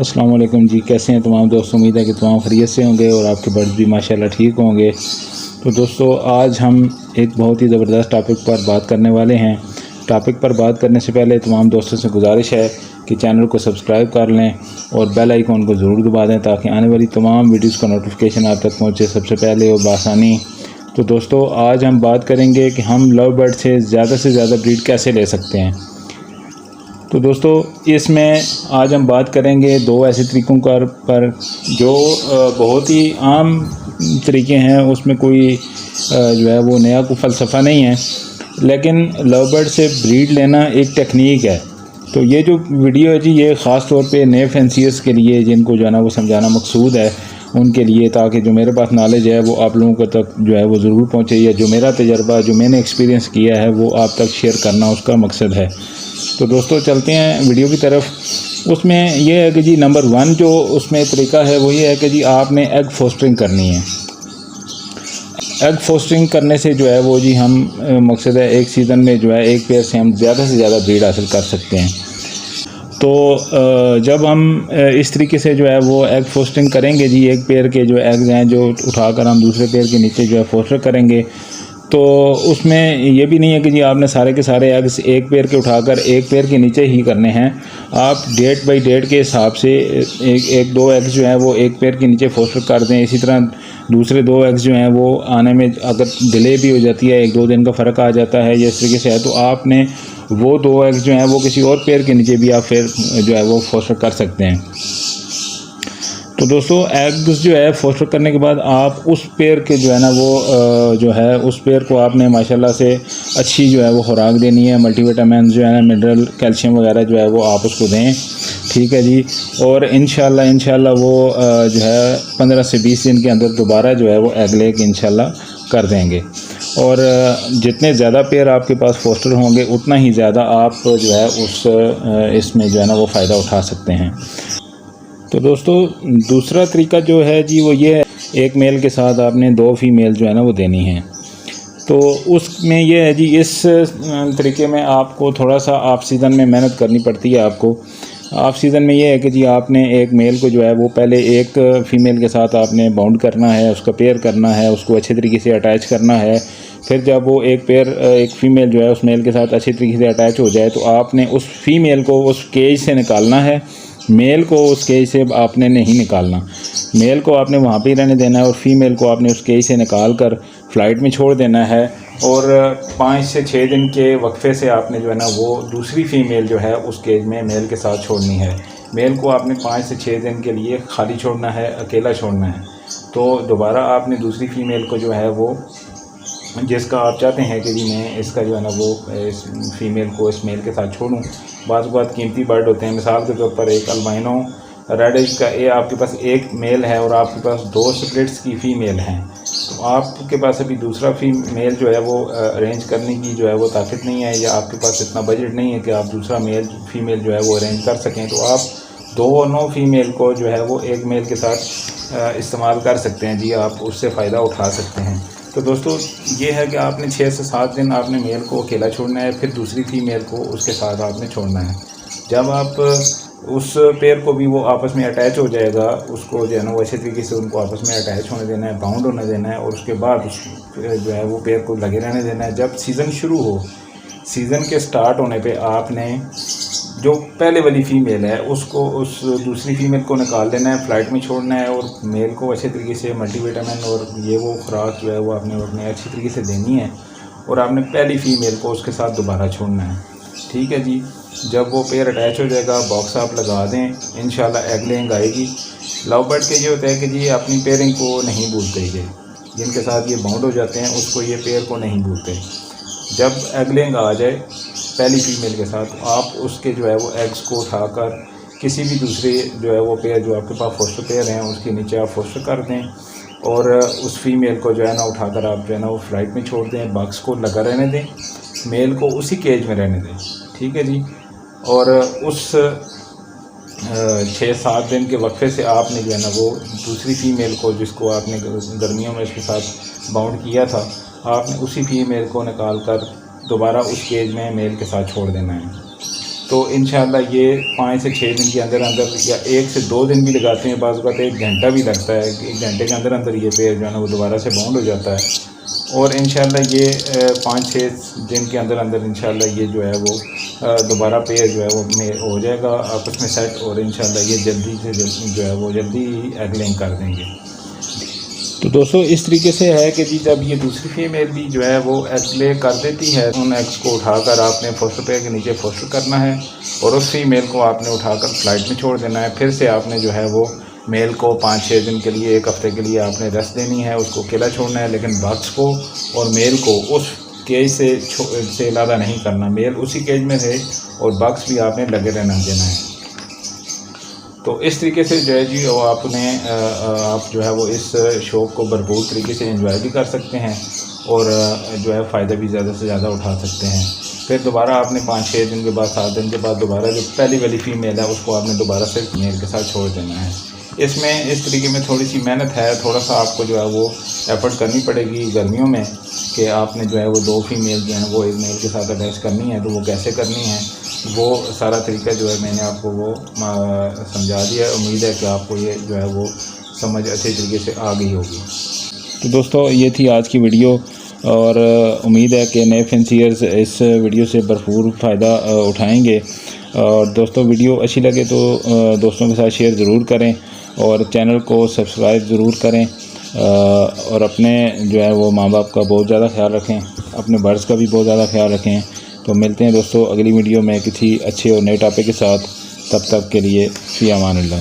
अस्सलाम वालेकुम जी, कैसे हैं तमाम दोस्त। उम्मीद है कि तमाम खैरियत से होंगे और आपके बर्ड्स भी माशाल्लाह ठीक होंगे। तो दोस्तों, आज हम एक बहुत ही ज़बरदस्त टॉपिक पर बात करने वाले हैं। टॉपिक पर बात करने से पहले तमाम दोस्तों से गुजारिश है कि चैनल को सब्सक्राइब कर लें और बेल आइकॉन को ज़रूर दबा दें ताकि आने वाली तमाम वीडियोज़ का नोटिफिकेशन आप तक पहुँचे सबसे पहले और बआसानी। तो दोस्तों, आज हम बात करेंगे कि हम लव बर्ड से ज़्यादा ब्रीड कैसे ले सकते हैं। तो दोस्तों, इसमें आज हम बात करेंगे दो ऐसे तरीक़ों पर जो बहुत ही आम तरीके हैं। उसमें कोई जो है वो नया कोई फ़लसफ़ा नहीं है, लेकिन लव बर्ड से ब्रीड लेना एक टेक्निक है। तो ये जो वीडियो है जी, ये ख़ास तौर पे नए फैंसीयर्स के लिए, जिनको जो है ना वो समझाना मकसूद है उनके लिए, ताकि जो मेरे पास नॉलेज है वो आप लोगों को तक जो है वो ज़रूर पहुँचे, या जो मेरा तजर्बा, जो मैंने एक्सपीरियंस किया है वो आप तक शेयर करना उसका मकसद है। तो दोस्तों, चलते हैं वीडियो की तरफ। उसमें यह है कि जी नंबर 1 जो उसमें तरीका है वो ये है कि जी आपने एग फोस्टरिंग करनी है। एग फोस्टरिंग करने से जो है वो जी हम मकसद है एक सीज़न में जो है एक पेयर से हम ज़्यादा से ज़्यादा ब्रीड हासिल कर सकते हैं। तो जब हम इस तरीके से जो है वो एग फोस्टरिंग करेंगे जी, एक पेयर के जो एग्स हैं जो उठाकर हम दूसरे पेयर के नीचे जो है फोस्टर करेंगे, तो उसमें ये भी नहीं है कि जी आपने सारे के सारे एग्स एक पेयर के उठाकर एक पेयर के नीचे ही करने हैं। आप डेट बाई डेट के हिसाब से एक दो एग्स जो है वो एक पेयर के नीचे फोस्टर कर दें। इसी तरह दूसरे 2 एग्स जो हैं वो आने में अगर डिले भी हो जाती है, 1-2 दिन का फ़र्क आ जाता है, या इस तरीके से है, तो आपने वो 2 एग्स जो हैं वो किसी और पेयर के नीचे भी आप फिर जो है वो फोस्टर कर सकते हैं। तो दोस्तों, एग्स जो है फोस्टर करने के बाद आप उस पेयर के जो है ना वो जो है उस पेयर को आपने माशाल्लाह से अच्छी जो है वो खुराक देनी है। मल्टीविटामिन जो है, मिनरल, कैल्शियम वगैरह जो है वो आप उसको दें, ठीक है जी। और इंशाल्लाह वो जो है 15 से 20 दिन के अंदर दोबारा जो है वो एग लेग इंशाल्लाह कर देंगे। और जितने ज़्यादा पेयर आपके पास फोस्टर होंगे उतना ही ज़्यादा आप जो है उस इसमें जो है ना वो फ़ायदा उठा सकते हैं। तो दोस्तों, दूसरा तरीका जो है जी वो ये है, एक मेल के साथ आपने 2 फीमेल जो है ना वो देनी है। तो उसमें ये है जी, इस तरीके में आपको थोड़ा सा ऑफ सीज़न में मेहनत करनी पड़ती है। आपको ऑफ सीज़न में ये है कि जी आपने एक मेल को जो है वो पहले एक फ़ीमेल के साथ आपने बाउंड करना है, उसका पेयर करना है, उसको अच्छे तरीके से अटैच करना है। फिर जब वो एक फ़ीमेल जो है उस मेल के साथ अच्छी तरीके से अटैच हो जाए, तो आपने उस फ़ीमेल को उस केज से निकालना है। मेल को उस केज से आपने नहीं निकालना। मेल को आपने वहाँ पे ही रहने देना है और फीमेल को आपने उस केज से निकाल कर फ़्लाइट में छोड़ देना है। और 5 से 6 दिन के वक्फे से आपने जो है ना वो दूसरी फ़ीमेल जो है उस केज में मेल के साथ छोड़नी है। मेल को आपने 5 से 6 दिन के लिए खाली छोड़ना है, अकेला छोड़ना है। तो दोबारा आपने दूसरी फ़ीमेल को जो है वो, जिसका आप चाहते हैं कि जी मैं इसका जो है ना वो इस फीमेल को इस मेल के साथ छोड़ूं। बाज़ बात कीमती बर्ड होते हैं, मिसाल के तौर पर एक अल्बाइनो रेडिश का ये आपके पास एक मेल है और आपके पास 2 स्प्लिट्स की फ़ीमेल हैं, तो आपके पास अभी दूसरा फीमेल जो है वो अरेंज करने की जो है वो ताकत नहीं है, या आपके पास इतना बजट नहीं है कि आप दूसरा फीमेल जो है वो अरेंज कर सकें। तो आप दोनों फीमेल को जो है वो एक मेल के साथ इस्तेमाल कर सकते हैं जी, आप उससे फ़ायदा उठा सकते हैं। तो दोस्तों, ये है कि आपने 6 से 7 दिन आपने मेल को अकेला छोड़ना है, फिर दूसरी फीमेल को उसके साथ आपने छोड़ना है। जब आप उस पेयर को भी वो आपस में अटैच हो जाएगा, उसको जो है ना वो अच्छे तरीके से उनको आपस में अटैच होने देना है, बाउंड होने देना है, और उसके बाद उस जो है वो पेयर को लगे रहने देना है। जब सीज़न शुरू हो, सीज़न के स्टार्ट होने पे आपने जो पहले वाली फ़ीमेल है उसको उस दूसरी फ़ीमेल को निकाल देना है, फ़्लाइट में छोड़ना है, और मेल को अच्छे तरीके से मल्टीविटामिन और ये वो खुराक जो है वो आपने अच्छी तरीके से देनी है, और आपने पहली फ़ीमेल को उसके साथ दोबारा छोड़ना है, ठीक है जी। जब वो पेयर अटैच हो जाएगा, बॉक्स आप लगा दें, इंशाल्लाह एग लेइंग आएगी। लव बर्ड के ये होता है कि जी अपनी पेयरिंग को नहीं भूलते, ये जिनके साथ ये बाउंड हो जाते हैं उसको ये पेयर को नहीं भूलते। जब एग लेइंग आ जाए पहली फ़ीमेल के साथ, आप उसके जो है वो एग्स को उठाकर किसी भी दूसरे जो है वो पेयर जो आपके पास फोस्टर पेयर हैं उसके नीचे आप फोस्टर कर दें, और उस फीमेल को जो है ना उठाकर आप जो है ना वो फ़्लाइट में छोड़ दें, बॉक्स को लगा रहने दें, मेल को उसी केज में रहने दें, ठीक है जी। और उस 6-7 दिन के वक्फे से आपने जो है ना वो दूसरी फ़ीमेल को, जिसको आपने गर्मियों में उसके साथ बाउंड किया था, आपने उसी फीमेल को निकाल कर दोबारा उस केज में मेल के साथ छोड़ देना है। तो इंशाल्लाह ये 5 से 6 दिन के अंदर अंदर या 1 से 2 दिन भी लगाते हैं, बाज़ वक़्त 1 घंटा भी लगता है, 1 घंटे के अंदर अंदर ये पेड़ जो है ना वो दोबारा से बाउंड हो जाता है। और इंशाल्लाह ये 5-6 दिन के अंदर अंदर इंशाल्लाह ये जो है वो दोबारा पेड़ जो है वो में हो जाएगा आपस में सेट, और इंशाल्लाह ये जल्दी से जल्दी जो है वो जल्दी एग लेइंग कर देंगे। तो दोस्तों इस तरीके से है कि जी जब ये दूसरी फीमेल भी जो है वो एग ले कर देती है, उन एग्स को उठाकर आपने फोस्टर पेयर के नीचे फोस्टर करना है और उस फीमेल को आपने उठाकर फ्लाइट में छोड़ देना है। फिर से आपने जो है वो मेल को 5-6 दिन के लिए, 1 हफ़्ते के लिए आपने रेस्ट देनी है, उसको अकेला छोड़ना है। लेकिन बक्स को और मेल को उस केज से अलादा नहीं करना, मेल उसी केज में है और बक्स भी आपने लगे रहना देना है। तो इस तरीके से जो है जी वो आपने आप जो है वो इस शौक़ को भरपूर तरीके से एंजॉय भी कर सकते हैं और जो है फ़ायदा भी ज़्यादा से ज़्यादा उठा सकते हैं। फिर दोबारा आपने 5-6 दिन के बाद, 7 दिन के बाद दोबारा जो पहली वाली फ़ीमेल है उसको आपने दोबारा से मेल के साथ छोड़ देना है। इसमें इस तरीके में थोड़ी सी मेहनत है, थोड़ा सा आपको जो है वो एफर्ट करनी पड़ेगी गर्मियों में कि आपने जो है वो 2 फीमेल जो हैं वो एक मेल के साथ अटैच करनी है। तो वो कैसे करनी है वो सारा तरीका जो है मैंने आपको वो समझा दिया। उम्मीद है कि आपको ये जो है वो समझ अच्छे तरीके से आ गई होगी। तो दोस्तों ये थी आज की वीडियो और उम्मीद है कि नए फैंसियर्स इस वीडियो से भरपूर फ़ायदा उठाएंगे। और दोस्तों वीडियो अच्छी लगे तो दोस्तों के साथ शेयर ज़रूर करें और चैनल को सब्सक्राइब ज़रूर करें और अपने जो है वो माँ बाप का बहुत ज़्यादा ख्याल रखें, अपने बर्ड्स का भी बहुत ज़्यादा ख्याल रखें। तो मिलते हैं दोस्तों अगली वीडियो में किसी अच्छे और नए टॉपिक के साथ। तब तक के लिए फ़ी अमान अल्लाह।